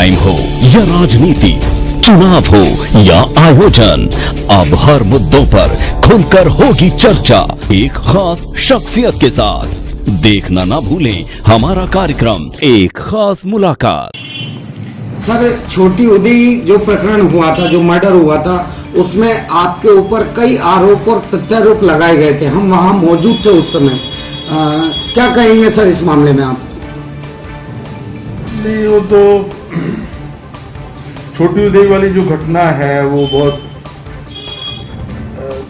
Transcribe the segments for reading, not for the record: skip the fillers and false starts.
Crime हो या राजनीति, चुनाव हो या आयोजन, अब हर मुद्दों पर खुलकर होगी चर्चा एक खास शख्सियत के साथ। देखना ना भूलें हमारा कार्यक्रम एक खास मुलाकात। सर, छोटी उदी जो प्रकरण हुआ था, जो मर्डर हुआ था, उसमें आपके ऊपर कई आरोप और प्रत्यारोप लगाए गए थे। हम वहां मौजूद थे उस समय। क्या कहेंगे सर इस मामले में आप? नहीं, वो तो छोटी उदय वाली जो घटना है वो बहुत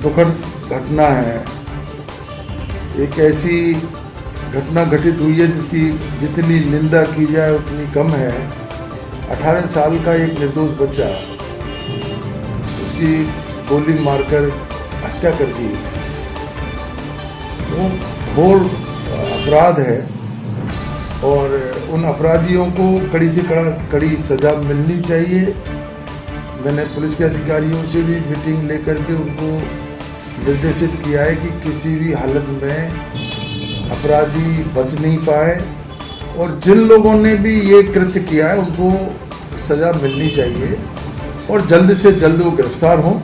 दुखद घटना है। एक ऐसी घटना घटित हुई है जिसकी जितनी निंदा की जाए उतनी कम है। 18 साल का एक निर्दोष बच्चा, उसकी गोली मारकर हत्या कर दी, वो घोर अपराध है और उन अपराधियों को कड़ी से कड़ी सज़ा मिलनी चाहिए। मैंने पुलिस के अधिकारियों से भी मीटिंग लेकर के उनको निर्देशित किया है कि किसी भी हालत में अपराधी बच नहीं पाए और जिन लोगों ने भी ये कृत्य किया है उनको सज़ा मिलनी चाहिए और जल्द से जल्द वो गिरफ्तार हों,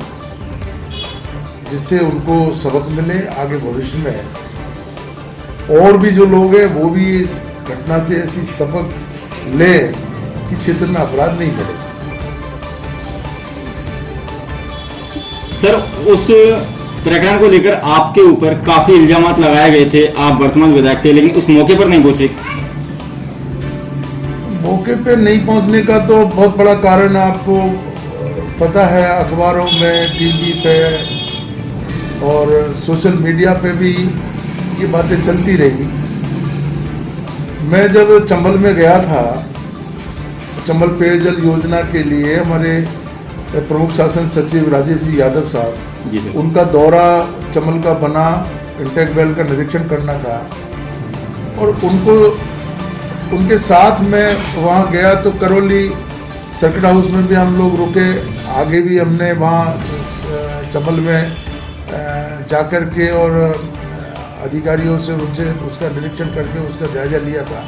जिससे उनको सबक मिले आगे भविष्य में। और भी जो लोग हैं वो भी इस घटना से ऐसी सबक ले कि क्षेत्र में अपराध नहीं बढ़े। सर, उस प्रकरण को लेकर आपके ऊपर काफी इल्जाम लगाए गए थे। आप वर्तमान विधायक थे लेकिन उस मौके पर नहीं पहुंचे। मौके पे नहीं पहुंचने का तो बहुत बड़ा कारण आपको पता है। अखबारों में, टीवी पे और सोशल मीडिया पे भी ये बातें चलती रही। मैं जब चंबल में गया था, चंबल पेयजल योजना के लिए हमारे प्रमुख शासन सचिव राजेश जी यादव साहब, उनका दौरा चंबल का बना, इंटेक वेल का निरीक्षण करना था और उनके साथ में वहाँ गया तो करौली सर्किट हाउस में भी हम लोग रुके। आगे भी हमने वहाँ चंबल में जाकर के और अधिकारियों से उनसे उसका निरीक्षण करके उसका जायजा लिया था।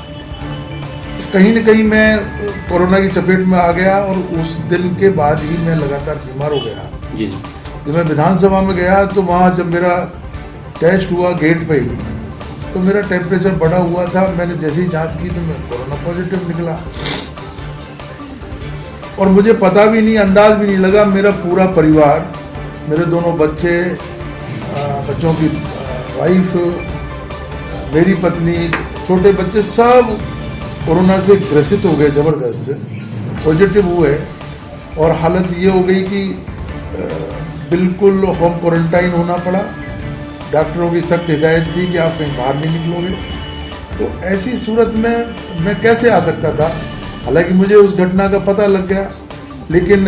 कहीं न कहीं मैं कोरोना की चपेट में आ गया और उस दिन के बाद ही मैं लगातार बीमार हो गया। जी। जब मैं विधानसभा में गया तो वहाँ जब मेरा टेस्ट हुआ गेट पे ही, तो मेरा टेम्परेचर बढ़ा हुआ था। मैंने जैसे ही जांच की तो मैं कोरोना पॉजिटिव निकला और मुझे पता भी नहीं, अंदाज भी नहीं लगा। मेरा पूरा परिवार, मेरे दोनों बच्चे, बच्चों की वाइफ, मेरी पत्नी, छोटे बच्चे सब कोरोना से ग्रसित हो गए, ज़बरदस्त पॉजिटिव हुए और हालत ये हो गई कि बिल्कुल होम क्वारंटाइन होना पड़ा। डॉक्टरों की सख्त हिदायत थी कि आप कहीं बाहर नहीं निकलोगे। तो ऐसी सूरत में मैं कैसे आ सकता था? हालांकि मुझे उस घटना का पता लग गया, लेकिन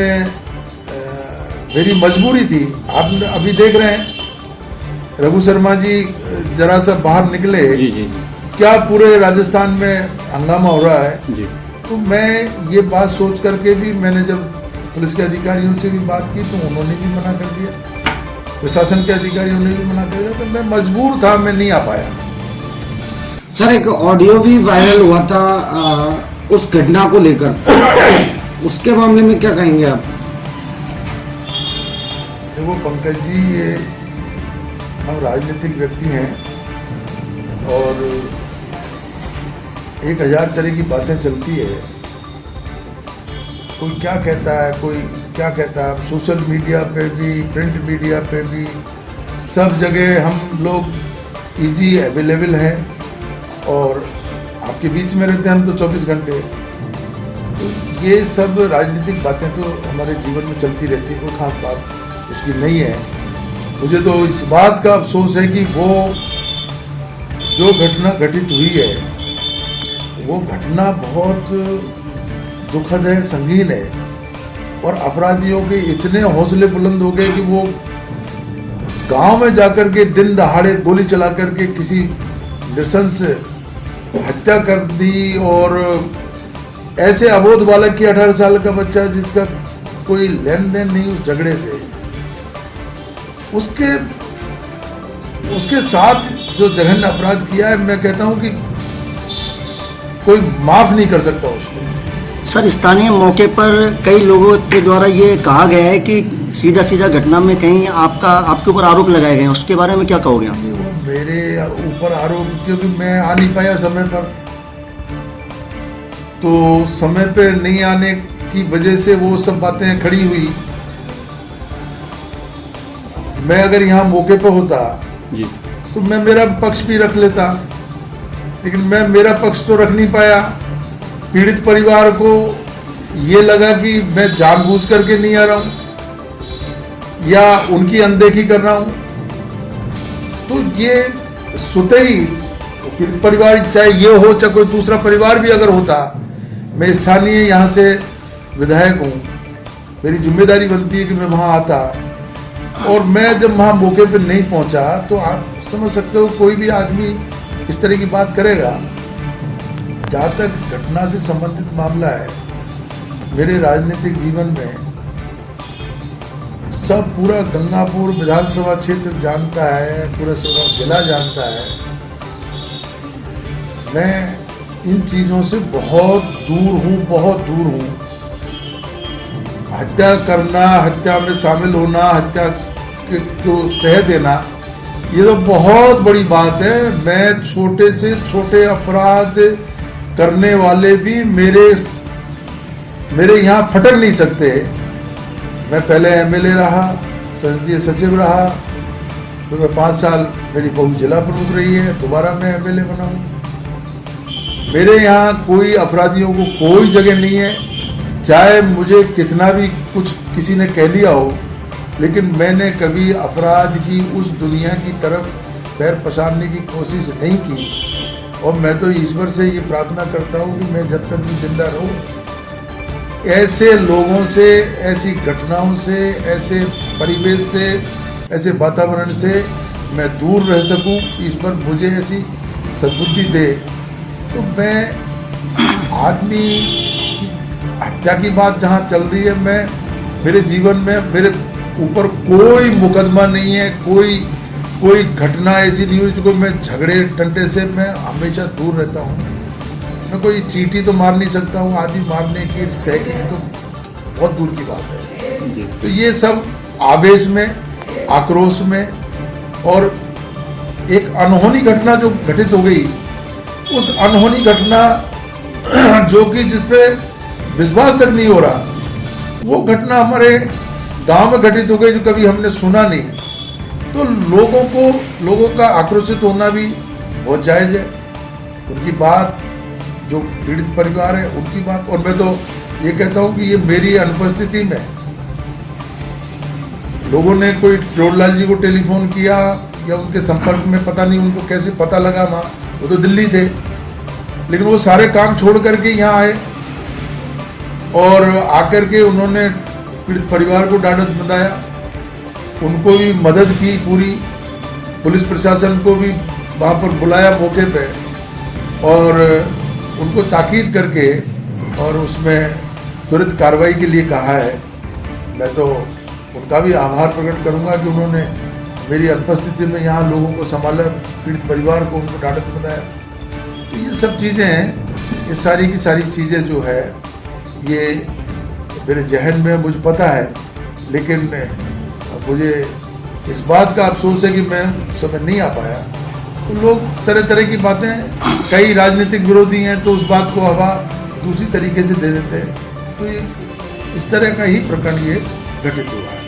मेरी मजबूरी थी। आप अभी देख रहे हैं रघु शर्मा जी जरा सा बाहर निकले, जी। क्या पूरे राजस्थान में हंगामा हो रहा है। जी। तो मैं ये बात सोच करके भी मैंने जब पुलिस के अधिकारियों से भी बात की तो उन्होंने भी मना कर दिया, प्रशासन के अधिकारियों ने भी मना कर दिया, तो मैं मजबूर था, मैं नहीं आ पाया। सर, एक ऑडियो भी वायरल हुआ था उस घटना को लेकर, उसके मामले में क्या कहेंगे आप? देखो पंकज जी, ये हम राजनीतिक व्यक्ति हैं और 1000 तरह की बातें चलती है। कोई क्या कहता है, कोई क्या कहता है। सोशल मीडिया पे भी, प्रिंट मीडिया पे भी, सब जगह हम लोग इजी अवेलेबल हैं और आपके बीच में रहते हैं हम तो 24 घंटे। तो ये सब राजनीतिक बातें तो हमारे जीवन में चलती रहती है, कोई खास बात उसकी नहीं है। मुझे तो इस बात का अफसोस है कि वो जो घटना घटित हुई है वो घटना बहुत दुखद है, संगीन है और अपराधियों के इतने हौसले बुलंद हो गए कि वो गांव में जाकर के दिन दहाड़े गोली चला करके किसी नृशंस हत्या कर दी। और ऐसे अबोध बालक की 18 साल का बच्चा जिसका कोई लेन देन नहीं उस झगड़े से, उसके साथ जो जघन्य अपराध किया है, मैं कहता हूं कि कोई माफ नहीं कर सकता उसको। सर, स्थानीय मौके पर कई लोगों के द्वारा ये कहा गया है कि सीधा सीधा घटना में कहीं आपके ऊपर आरोप लगाए गए हैं, उसके बारे में क्या कहोगे आप? वो मेरे ऊपर आरोप, क्योंकि मैं आ नहीं पाया समय पर, तो समय पे नहीं आने की वजह से वो सब बातें खड़ी हुई। मैं अगर यहाँ मौके पर होता जी। तो मैं मेरा पक्ष भी रख लेता, लेकिन मैं मेरा पक्ष तो रख नहीं पाया। पीड़ित परिवार को ये लगा कि मैं जानबूझ करके नहीं आ रहा हूं या उनकी अनदेखी कर रहा हूं, तो ये सुते ही पीड़ित परिवार, चाहे ये हो चाहे कोई दूसरा परिवार भी अगर होता, मैं स्थानीय यहाँ से विधायक हूँ, मेरी जिम्मेदारी बनती है कि मैं वहाँ आता, और मैं जब वहाँ मौके पर नहीं पहुँचा तो आप समझ सकते हो कोई भी आदमी इस तरह की बात करेगा। जहाँ तक घटना से संबंधित मामला है, मेरे राजनीतिक जीवन में सब पूरा गंगापुर विधानसभा क्षेत्र जानता है, पूरा जिला जानता है। मैं इन चीज़ों से बहुत दूर हूँ, बहुत दूर हूँ। हत्या करना, हत्या में शामिल होना, हत्या को सह देना, ये तो बहुत बड़ी बात है। मैं छोटे से छोटे अपराध करने वाले भी मेरे यहाँ फटक नहीं सकते। मैं पहले एमएलए रहा, संसदीय सचिव रहा, फिर मैं 5 साल, मेरी बहू जिला प्रमुख रही है, दोबारा मैं एमएलए बना हूँ। मेरे यहाँ कोई अपराधियों को कोई जगह नहीं है, चाहे मुझे कितना भी कुछ किसी ने कह लिया हो, लेकिन मैंने कभी अपराध की उस दुनिया की तरफ पैर पसारने की कोशिश नहीं की। और मैं तो ईश्वर से ये प्रार्थना करता हूँ कि मैं जब तक भी जिंदा रहूँ, ऐसे लोगों से, ऐसी घटनाओं से, ऐसे परिवेश से, ऐसे वातावरण से मैं दूर रह सकूँ। ईश्वर मुझे ऐसी सद्बुद्धि दे। तो मैं आदमी हत्या की बात जहाँ चल रही है, मैं मेरे जीवन में मेरे ऊपर कोई मुकदमा नहीं है, कोई घटना ऐसी नहीं हुई जो मैं झगड़े टंटे से मैं हमेशा दूर रहता हूँ। मैं कोई चींटी तो मार नहीं सकता हूँ, आदमी मारने की सह की तो बहुत दूर की बात है। तो ये सब आवेश में, आक्रोश में, और एक अनहोनी घटना जो घटित हो गई, उस अनहोनी घटना जो कि जिसपे विश्वास तक नहीं हो रहा, वो घटना हमारे गांव में घटित हो गई जो कभी हमने सुना नहीं। तो लोगों का आक्रोशित होना भी बहुत जायज़ है। उनकी बात, जो पीड़ित परिवार है उनकी बात, और मैं तो ये कहता हूँ कि ये मेरी अनुपस्थिति में लोगों ने कोई टोडलाल जी को टेलीफोन किया या उनके संपर्क में, पता नहीं उनको कैसे पता लगा, वहाँ वो तो दिल्ली थे, लेकिन वो सारे काम छोड़ करके यहाँ आए और आकर के उन्होंने पीड़ित परिवार को ढांढस बंधाया, उनको भी मदद की पूरी, पुलिस प्रशासन को भी वहाँ पर बुलाया मौके पे और उनको ताकीद करके और उसमें त्वरित कार्रवाई के लिए कहा है। मैं तो उनका भी आभार प्रकट करूँगा कि उन्होंने मेरी अनुपस्थिति में यहाँ लोगों को संभाला, पीड़ित परिवार को उनको ढांढस बंधाया। तो ये सब चीज़ें हैं, ये सारी की सारी चीज़ें जो है ये मेरे जहन में, मुझे पता है, लेकिन मुझे इस बात का अफसोस है कि मैं उस समय नहीं आ पाया। तो लोग तरह तरह की बातें, कई राजनीतिक विरोधी हैं तो उस बात को हवा दूसरी तरीके से दे देते हैं। तो ये इस तरह का ही प्रकरण ये घटित हुआ है।